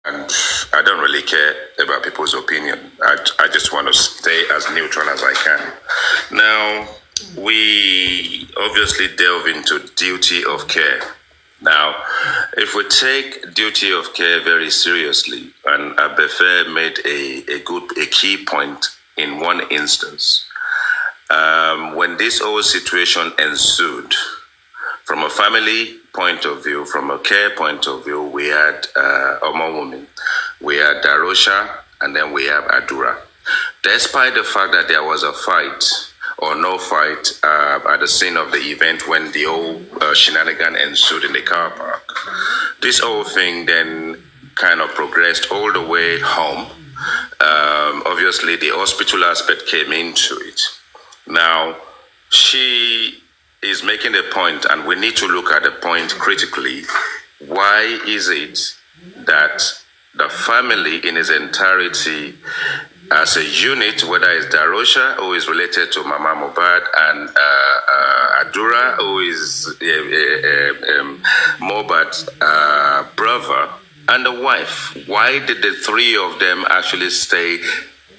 And I don't really care about people's opinion. I just want to stay as neutral as I can. Now, we obviously delve into duty of care. Now, if we take duty of care very seriously, and Abefe made a key point in one instance, when this whole situation ensued, from a family point of view, from a care point of view, we had Wunmi, we had Darosha, and then we have Adura. Despite the fact that there was a fight or no fight at the scene of the event when the whole shenanigan ensued in the car park, this whole thing then kind of progressed all the way home. Obviously, the hospital aspect came into it. Now, she is making the point, and we need to look at the point critically. Why is it that the family in its entirety, as a unit, whether it's Darosha, who is related to Mama Mohbad, and Adura, who is Mohbad's brother, and the wife, why did the three of them actually stay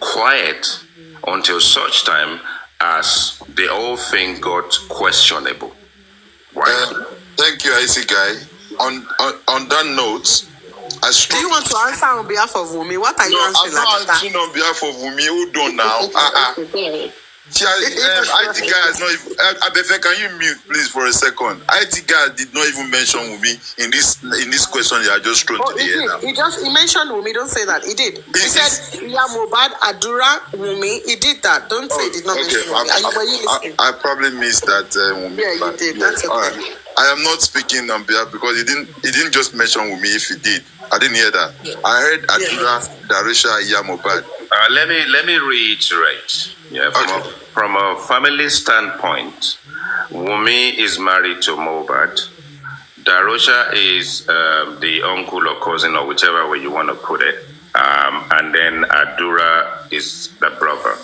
quiet until such time as the whole thing got questionable? Why? Thank you, IC guy. On that note, do you want to answer on behalf of Wunmi? What are you answering? No, I'm not answering on behalf of Wunmi. Hold on now. IT guy has not even, Abefe, can you mute please for a second? IT guy did not even mention Wunmi in this question you are just thrown to the air now. He mentioned Wunmi. Don't say that. He did. He said Mohbad, Adura, Wunmi. He did that. Don't say he did not mention Wunmi. I probably missed that Wunmi. Yeah, you did. That's okay. All right. I am not speaking on behalf because he didn't just mention Wunmi. If he did, I didn't hear that. I heard Adura, Darosha, Mohbad. Let me reiterate. Yeah, from a family standpoint, Wunmi is married to Mohbad. Darosha is the uncle or cousin or whichever way you want to put it. And then Adura is the brother.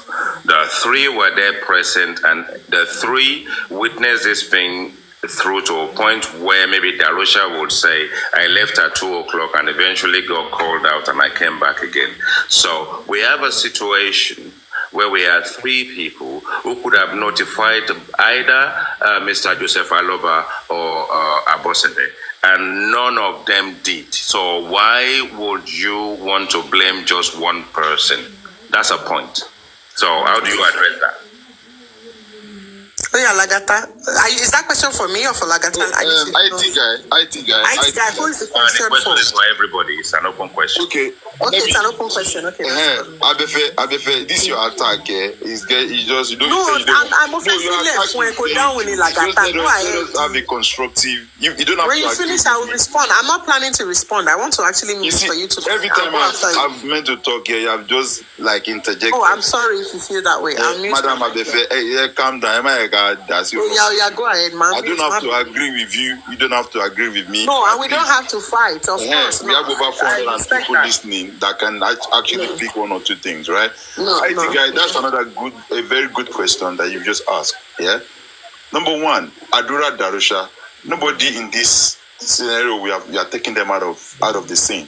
The three were there present, and the three witnessed this thing through to a point where maybe Darosha would say, I left at 2 o'clock and eventually got called out and I came back again. So we have a situation where we had three people who could have notified either Mr. Joseph Aloba or Abosede, and none of them did. So why would you want to blame just one person? That's a point. So how do you address that? Oh yeah, Lagata. Is that question for me or for Lagata? IT guy. Who is the question for? The question is for everybody. It's an open question. Okay. It's an open question. Okay. Abefe, this your attack. You don't. No, I'm offensive. When go down with Lagata, go ahead. Let us have a constructive. You don't have when you finish, I will respond. I'm not planning to respond. I want to actually mute for you to. Every time I've meant to talk here, you have just like interjected. Oh, I'm sorry if you feel that way. Madam Abefe, hey, calm down. That's your go ahead, man. I don't have to agree with you. You don't have to agree with me. No, and we don't have to fight. Of course, we have over 400 people listening that can actually pick one or two things, right? Guy, that's a very good question that you just asked. Yeah. Number one, Adura, Darosha. Nobody in this scenario we are taking them out of the scene.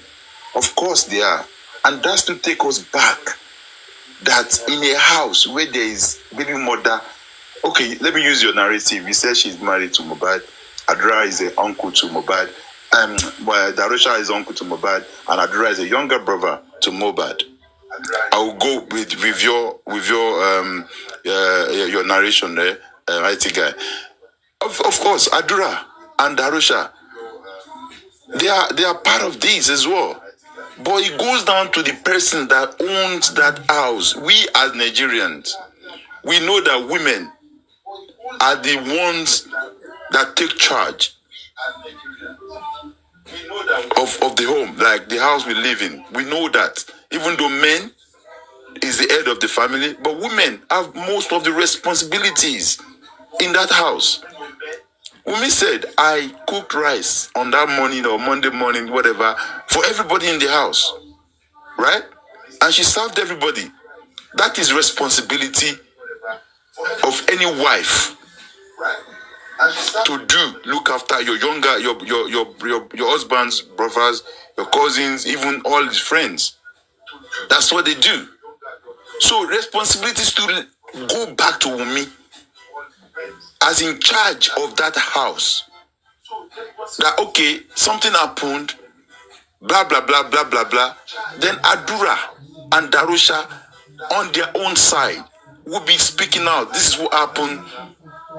Of course they are, and that's to take us back. That in a house where there is baby mother. Okay, let me use your narrative. You said she's married to Mohbad. Adura is an uncle to Mohbad. Darosha is uncle to Mohbad, and Adura is a younger brother to Mohbad. I will go with your narration there, IT guy. Of course, Adura and Darosha, they are part of this as well. But it goes down to the person that owns that house. We as Nigerians, we know that women are the ones that take charge of the home, like the house we live in. We know that. Even though men is the head of the family, but women have most of the responsibilities in that house. Wunmi said, I cooked rice on that morning or Monday morning, whatever, for everybody in the house. Right? And she served everybody. That is responsibility of any wife. To look after your husband's brothers, your cousins, even all his friends. That's what they do. So responsibilities to go back to Wunmi as in charge of that house. That okay, something happened, blah blah blah blah blah blah. Then Adura and Darusha on their own side will be speaking out. This is what happened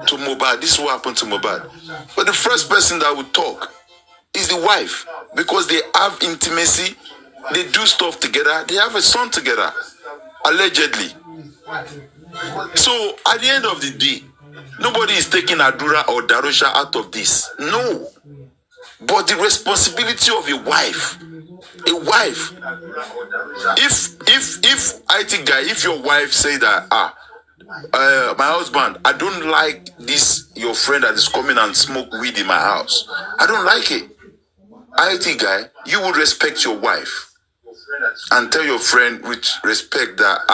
to Mohbad. This is what happened to Mohbad. But the first person that would talk is the wife, because they have intimacy, they do stuff together, they have a son together, allegedly. So at the end of the day, nobody is taking Adura or Darusha out of this. No. But the responsibility of a wife, if IT guy, if your wife say that, my husband, I don't like this, your friend that is coming and smoke weed in my house, I don't like it. IT guy, you would respect your wife and tell your friend with respect that,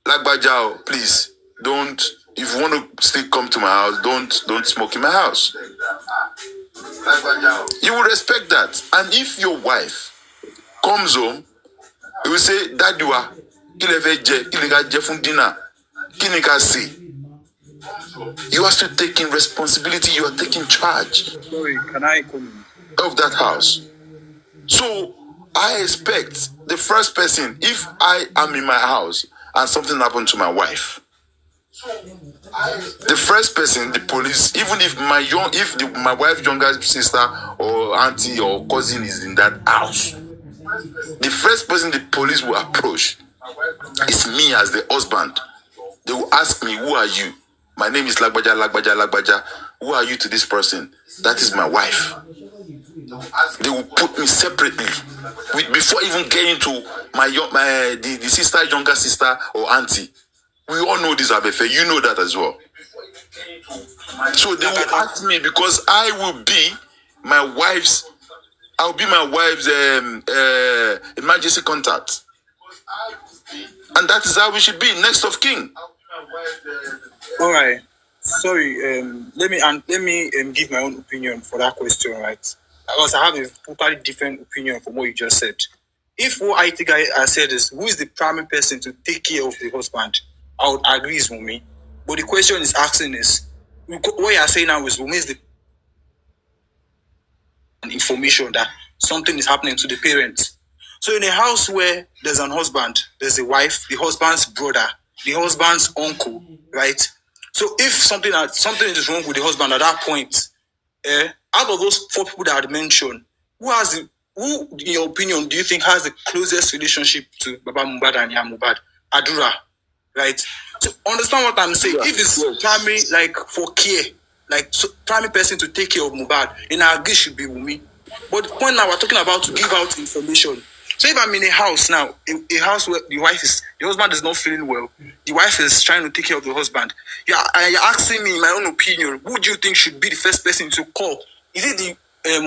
Lagbajao, please, don't, if you want to still come to my house, don't smoke in my house. You will respect that. And if your wife comes home, you will say, Dadua, you are still taking responsibility, you are taking charge of that house. So I expect the first person, if I am in my house and something happened to my wife, the first person, the police, even if my wife's younger sister or auntie or cousin is in that house, the first person the police will approach is me as the husband. They will ask me, who are you? My name is Lagbaja, Lagbaja, Lagbaja. Who are you to this person? That is my wife. They will put me separately before even getting to the sister, younger sister or auntie. We all know this, Abefe. You know that as well. So they will ask me because I'll be my wife's emergency contact. And that is how we should be, next of kin. All right. Sorry, let me give my own opinion for that question, right? Because I have a totally different opinion from what you just said. If what IT guy has said is, who is the primary person to take care of the husband? I would agree with Wunmi. But the question is asking is, what you are saying now is Wunmi is the information that something is happening to the parents. So in a house where there's an husband, there's a wife, the husband's brother, the husband's uncle, right? So if something is wrong with the husband at that point, out of those 4 people that I mentioned, who, in your opinion, do you think has the closest relationship to Baba Mohbad and Yawa Mohbad? Adura, right? So understand what I'm saying. If it's primary, like for care, like primary person to take care of Mohbad, then I agree should be Wunmi. But the point now we're talking about to give out information. So if I'm in a house now, a house where the husband is not feeling well, the wife is trying to take care of the husband. You're asking me, in my own opinion, who do you think should be the first person to call? Is it the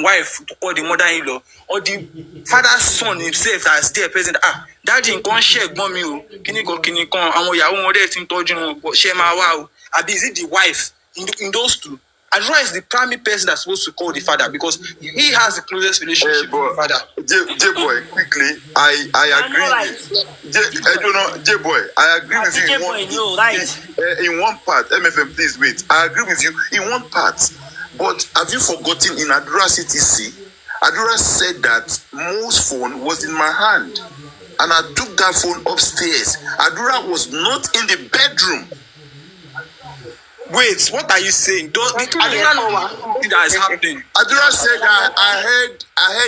wife to call the mother-in-law, or the father's son himself that is there present? Daddy can't share mommy, share my wow. Is it the wife? In those two, Adura is the primary person that's supposed to call the father because he has the closest relationship with the father. J-Boy, quickly, I agree. J-Boy, I agree with you in one part. MFM, please wait. I agree with you in one part. But have you forgotten in Adura CTC, Adura said that Mo's phone was in my hand. And I took that phone upstairs. Adura was not in the bedroom. Wait, what are you saying? Adura know what that is happening. Adura said that I heard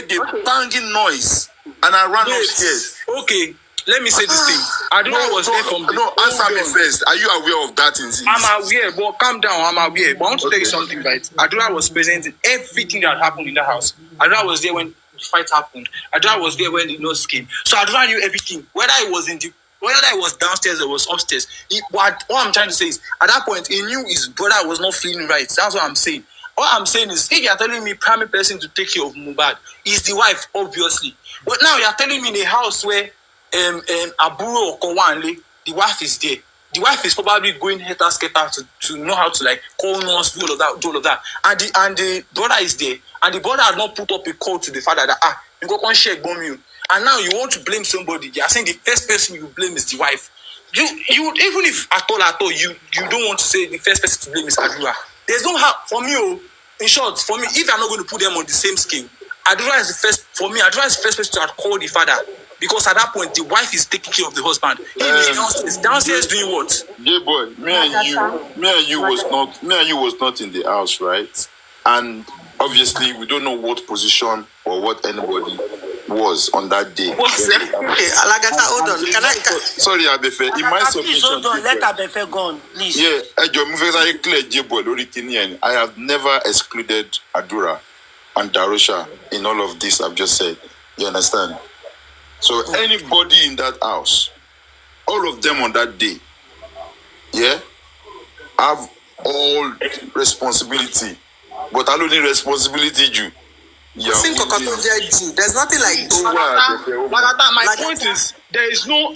a banging noise and I ran upstairs. Okay, let me say this thing. Adura was there from the answer me first. Are you aware of that incident? I'm aware, but calm down, I'm aware. But I want to tell you something, right? Adura was present in everything that happened in the house. Adura was there when the fight happened. Adura was there when the nose came. So Adura knew everything. Whether it was downstairs or was upstairs. What I'm trying to say is, at that point, he knew his brother was not feeling right. That's what I'm saying. What I'm saying is, if you're telling me primary person to take care of Mohbad is the wife, obviously. But now you're telling me in a house where Aburo or Kowanle, the wife is there. The wife is probably going helter-skelter to know how to like call nurse, do all of that. And the brother is there. And the brother has not put up a call to the father that You go on share bomb you. And now you want to blame somebody. You are saying the first person you blame is the wife. You even if at all you don't want to say the first person to blame is Adura. There's no how for me. In short, for me, if I'm not going to put them on the same scale, Adura is the first. For me, Adura is the first person to call the father, because at that point the wife is taking care of the husband. He is downstairs doing what? Yeah, boy. Me and you was not in the house, right? And obviously, we don't know what position or what anybody was on that day. Okay, Alagata, hold on. Can I? Sorry, Abefe. In my submission, hold on. Let Abefe go on, please. Yeah, I have never excluded Adura and Darusha in all of this I've just said. You understand? So anybody in that house, all of them on that day, yeah, have all responsibility. But I don't need responsibility, you. There's nothing like my point is there is no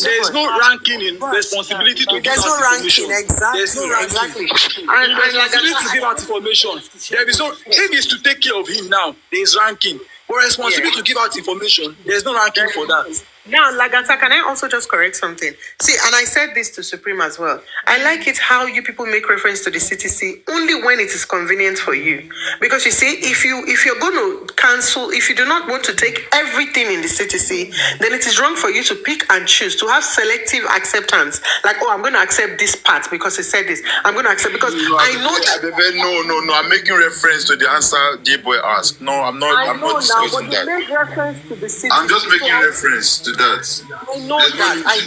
ranking in responsibility to give out information. Exactly. And responsibility to give out information. There is no, if it's to take care of him now, there is ranking. But responsibility to give out information, there's no ranking for that. Now, Lagata, can I also just correct something? See, and I said this to Supreme as well. I like it how you people make reference to the CTC only when it is convenient for you. Because you see, if you're going to cancel, if you do not want to take everything in the CTC, then it is wrong for you to pick and choose, to have selective acceptance. Like, oh, I'm going to accept this part because he said this. I'm going to accept because I know that. No. I'm making reference to the answer J-Boy asked. No, I'm not. I'm not discussing that. Reference to the CTC. I'm just making reference to that. I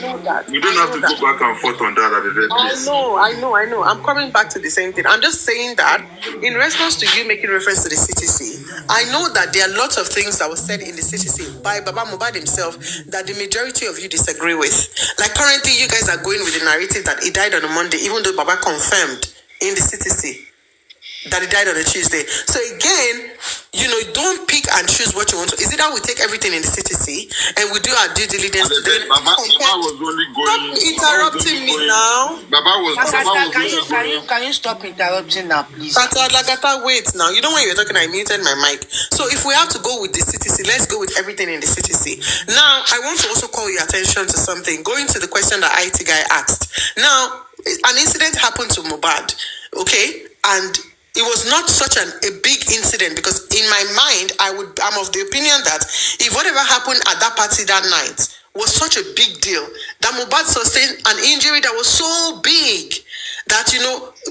know that. We don't have to go back and forth on that. I know. I'm coming back to the same thing. I'm just saying that in response to you making reference to the CTC, I know that there are lots of things that were said in the CTC by Baba Mohbad himself that the majority of you disagree with. Like currently, you guys are going with the narrative that he died on a Monday, even though Baba confirmed in the CTC that he died on a Tuesday. So again, don't pick and choose what you want to. Is it that we take everything in the CTC and we do our due diligence? Baba was only going. Stop interrupting me now. Can you stop interrupting now, please? Lagata, wait now. You know when you were talking, I muted my mic. So if we have to go with the CTC, let's go with everything in the CTC. Now, I want to also call your attention to something. Going to the question that IT guy asked. Now, an incident happened to Mohbad, okay? And it was not such a big incident because in my mind, I'm of the opinion that if whatever happened at that party that night was such a big deal, that Mohbad sustained an injury that was so big that,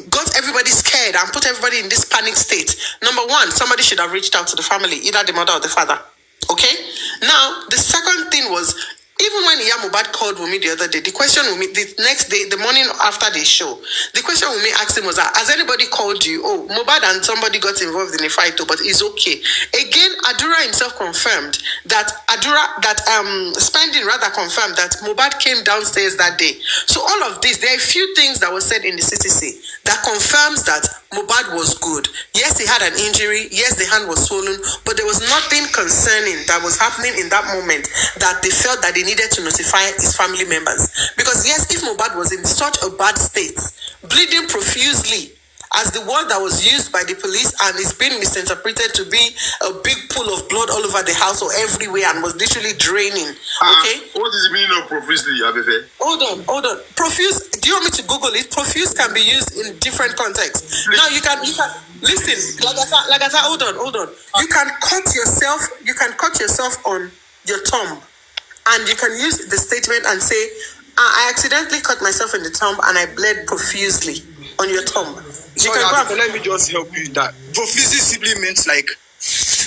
got everybody scared and put everybody in this panic state. Number one, somebody should have reached out to the family, either the mother or the father. Okay? Now, the second thing was, even when Mohbad called Wunmi the other day, the question Wunmi, the next day, the morning after the show, the question Wunmi asked him was, has anybody called you? Oh, Mohbad and somebody got involved in a fight, but it's okay. Again, Adura himself confirmed that Spending rather confirmed that Mohbad came downstairs that day. So all of this, there are a few things that were said in the CTC that confirms that Mohbad was good. Yes, he had an injury. Yes, the hand was swollen, but there was nothing concerning that was happening in that moment that they felt that they needed to notify his family members. Because yes, if Mohbad was in such a bad state, bleeding profusely, as the word that was used by the police, and it's been misinterpreted to be a big pool of blood all over the house or everywhere and was literally draining. Okay? What is the meaning of profusely, Abefe? Hold on. Profuse, do you want me to Google it? Profuse can be used in different contexts. Now you can listen, Lagata, hold on. You can cut yourself on your thumb, and you can use the statement and say, I accidentally cut myself in the thumb and I bled profusely on your thumb. Let me just help you with that. Profusely simply means like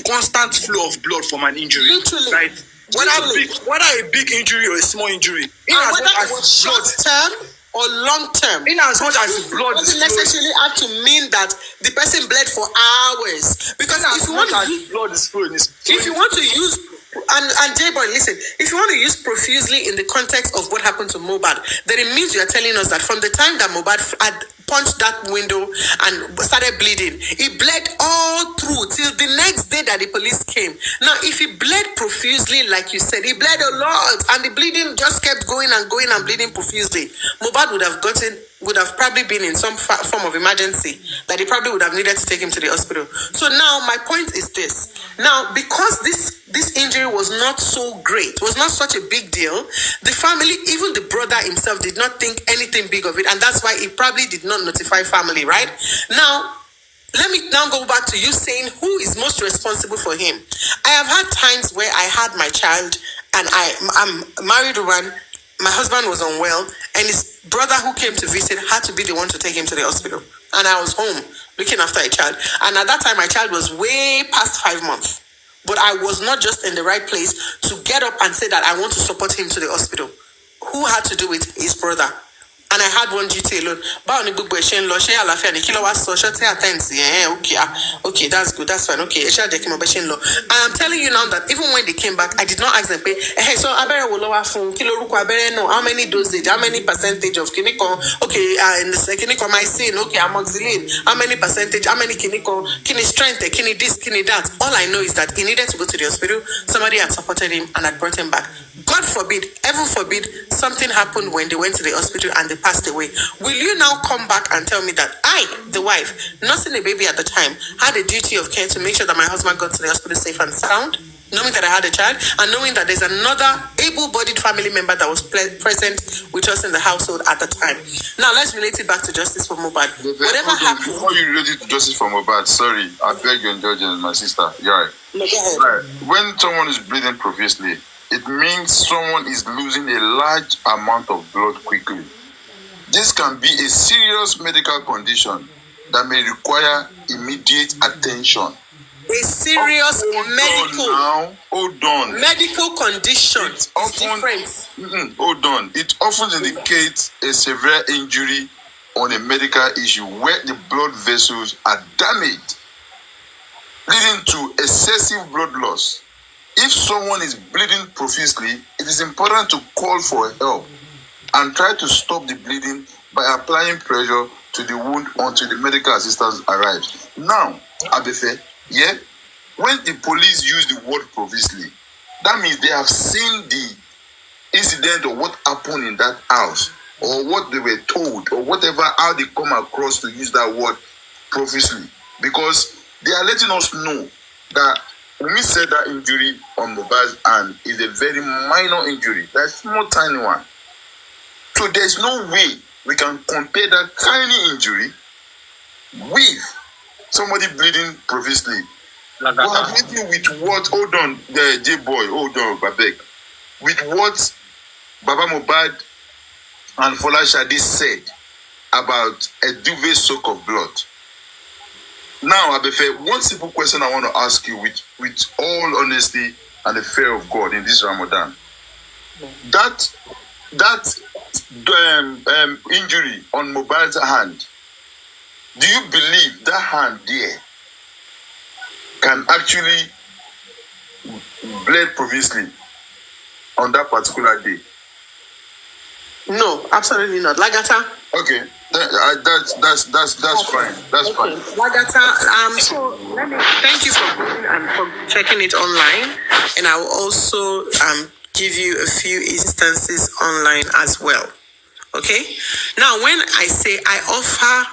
constant flow of blood from an injury. Literally. Right? Whether a big injury or a small injury. Whether it was short term or long term. In as much as blood doesn't necessarily have to mean that the person bled for hours. Because if you want to use blood is flowing, if you want to use and J-Boy, listen, if you want to use profusely in the context of what happened to Mohbad, then it means you are telling us that from the time that Mohbad had punched that window and started bleeding, he bled all through till the next day that the police came. Now, if he bled profusely, like you said, he bled a lot, and the bleeding just kept going and bleeding profusely, Mohbad would have gotten would have probably been in some form of emergency that he probably would have needed to take him to the hospital. So now my point is this. Now, because this injury was not so great, was not such a big deal, the family, even the brother himself, did not think anything big of it, and that's why he probably did not notify family, right? Now, let me now go back to you saying who is most responsible for him. I have had times where I had my child and I'm married one. My husband was unwell and his brother who came to visit had to be the one to take him to the hospital. And I was home looking after a child. And at that time, my child was way past 5 months. But I was not just in the right place to get up and say that I want to support him to the hospital. Who had to do it? His brother. And I had one duty alone. Okay, that's good, that's fine. Okay, I am telling you now that even when they came back, I did not ask them, hey, so how many dosage, how many percentage of kiniko, okay, in the kiniko mycin, okay, amoxicillin, how many percentage, how many kiniko, kidney strength, kidney this, kidney that. All I know is that he needed to go to the hospital. Somebody had supported him and had brought him back. God forbid, heaven forbid, something happened when they went to the hospital and they passed away. Will you now come back and tell me that I, the wife, nursing a baby at the time, had a duty of care to make sure that my husband got to the hospital safe and sound, knowing that I had a child, and knowing that there's another able-bodied family member that was present with us in the household at the time? Now, let's relate it back to justice for Mohbad. Whatever happened... Before you relate it to justice for Mohbad, sorry, I beg your indulgence, my sister. Yeah. No, go ahead. Right. When someone is bleeding profusely, it means someone is losing a large amount of blood quickly. This can be a serious medical condition that may require immediate attention. A serious medical condition is different. Hold on. It often indicates a severe injury on a medical issue where the blood vessels are damaged, leading to excessive blood loss. If someone is bleeding profusely, it is important to call for help and try to stop the bleeding by applying pressure to the wound until the medical assistance arrives. Now, Abefe, yeah, when the police use the word profusely, that means they have seen the incident or what happened in that house, or what they were told, or whatever, how they come across to use that word profusely. Because they are letting us know that Wunmi said that injury on Mohbad's hand is a very minor injury. That's a small, tiny one. So there's no way we can compare that tiny injury with somebody bleeding profusely. But with what? Hold on, the J-boy, hold on, Babek. With what Baba Mohbad and Fola Shadi said about a duvet soak of blood. Now, Abefe, one simple question I want to ask you with all honesty and the fear of God in this Ramadan. That injury on Mohbad's hand, do you believe that hand there can actually bleed profusely on that particular day? No, absolutely not. Lagata. Okay, that's fine. That's fine. Lagata, so let me thank you for going and for checking it online, and I will also give you a few instances online as well. Okay. Now, when I say I offer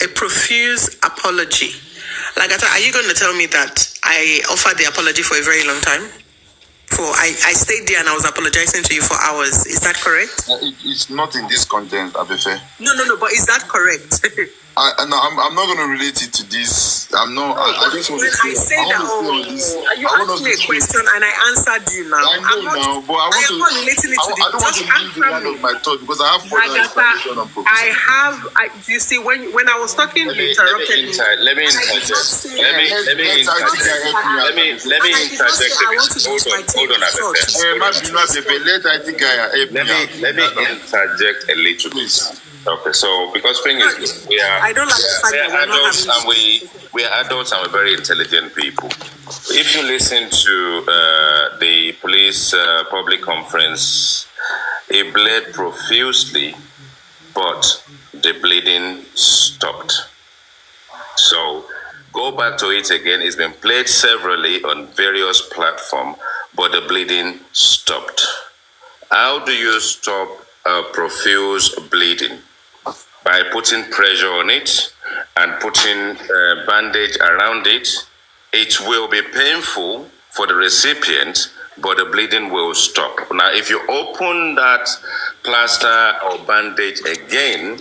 a profuse apology, Lagata, are you going to tell me that I offered the apology for a very long time? I stayed there and I was apologizing to you for hours. Is that correct? It's not in this content, Abefe. No, but is that correct? I'm not going to relate it to this. I'm not. I just want to say. You asked me a question and I answered you now. I know now, but I want to. I don't want to leave the line of my thought because I have further information on profession. You see, when I was talking, you interrupted me. Let me interject. Let me interject. Hold on, let me interject a little bit. Okay, so because thing is, we are adults and we are adults and we're very intelligent people. If you listen to the police public conference, it bled profusely, but the bleeding stopped. So go back to it again. It's been played severally on various platforms, but the bleeding stopped. How do you stop profuse bleeding? by putting pressure on it and putting bandage around it. It will be painful for the recipient, but the bleeding will stop. Now, if you open that plaster or bandage again,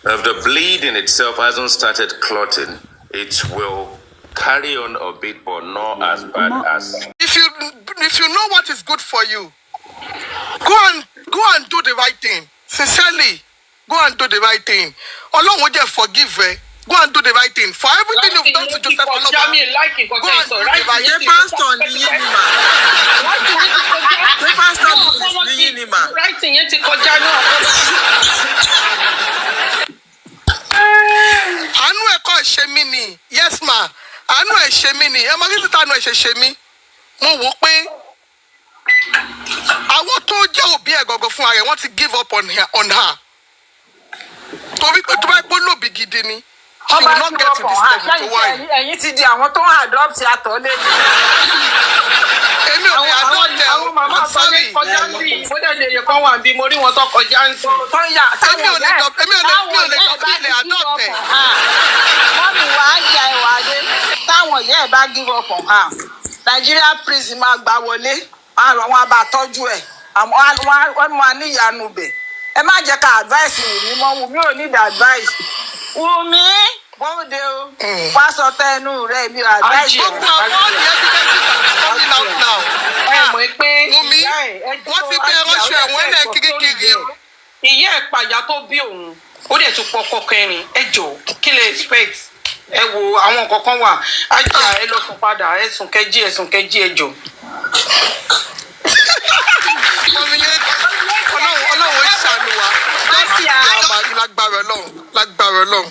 if the bleeding itself hasn't started clotting, it will carry on a bit, but not as bad as. If you know what is good for you, go and do the right thing. Sincerely, go and do the right thing. Ọlọ́run will just forgive her. Go and do the right thing. For everything you've done to Joseph Oloba, go and do the right thing. Pastor ni Right thing yẹn ti kọjá náà. Àánú ẹ̀kọ́ ṣe mí ni. Yes ma. Àánú ẹ̀ ṣe mí ni. Ẹ máa kí títa àánú ẹ̀ ṣe mí. Mo wò pé àwọn tó jẹ́ òbí ẹ̀ gọ̀gọ̀ fún ara ẹ̀ wọ́n ti give up on her. Torí pé tó bá gbó lòbí gidi ni. She will not get to this level to worry. Ẹ̀yin ti di àwọn tó ń adopt àtọ̀ lé. Èmi ò ní adopt ẹ̀ o. I'm sorry. Kọjá ń bì. Mo dẹ̀ lè yẹ kán wà bí mo rí wọn tó kọjá ń sùn. Èmi ò lè adopt ẹ̀. Mọ́mí wa á ya ìwà dé. Táwọn ìyá ẹ̀ bá give up on her. Nigeria prison máa gbà wọlé. Àwọn abàtọ́jú ẹ̀. Wọ́n máa ní ìyanu bẹ̀. Ẹ má jẹ́ ká advice Wùmí mọ́. Wùmí ò need advice. Wùmí bóde o. Wá sọ tẹnu rẹ̀ mi advice. Gbogbo àwọn ọ̀dì evidence coming out now. Ẹ mọ̀ pé Wùmí wọ́n ti bẹ ẹrọ́ṣọ ẹ̀wọ̀n náà kirikiri o. Ìyá ẹ̀ pàyà tó bí òun. Ó dẹ̀ tún pọkọ kẹrin. Ẹ jọ kí lè expect. Ẹ wo àwọn nǹkan kan wà. Ajá ẹ lọ sùn padà. Ẹ̀sùn kẹjí ẹ jọ. Ọlọ́run ṣàánú wa. Lágbára Ọlọ́run.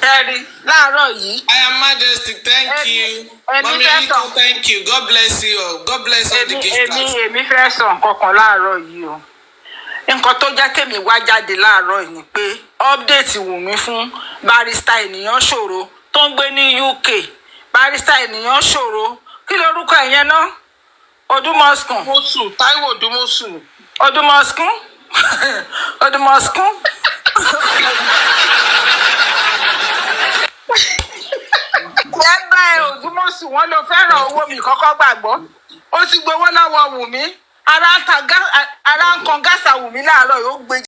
Ẹ̀rí láàárọ̀ yìí. I am Majesty, thank you. Mommy Nico, thank you. God bless you all. God bless all the gifters. Èmi fẹ́ sọ nǹkan kan láàárọ̀ yìí o. Nǹkan tó jẹ́ kémi wá jáde láàárọ̀ yìí ni pé update Wùmí fún barrister ènìyàn ṣòro tó ń gbé ní UK. Barrister ènìyàn ṣòro. Kí lorúkọ ẹ̀yẹn náà? Odúmọ̀sùn. Táíwò Odúmọ̀sùn. Odúmọ̀sùn. Ẹgbẹ́ Odúmọ̀sùn wọn ló fẹ́ràn owó mi kọ́kọ́ gbàgbọ́. Ó ti gbowó lọ́wọ́ Wùmí. Ara ń kan gáàsà Wùmí láàárọ̀ yóò gbé.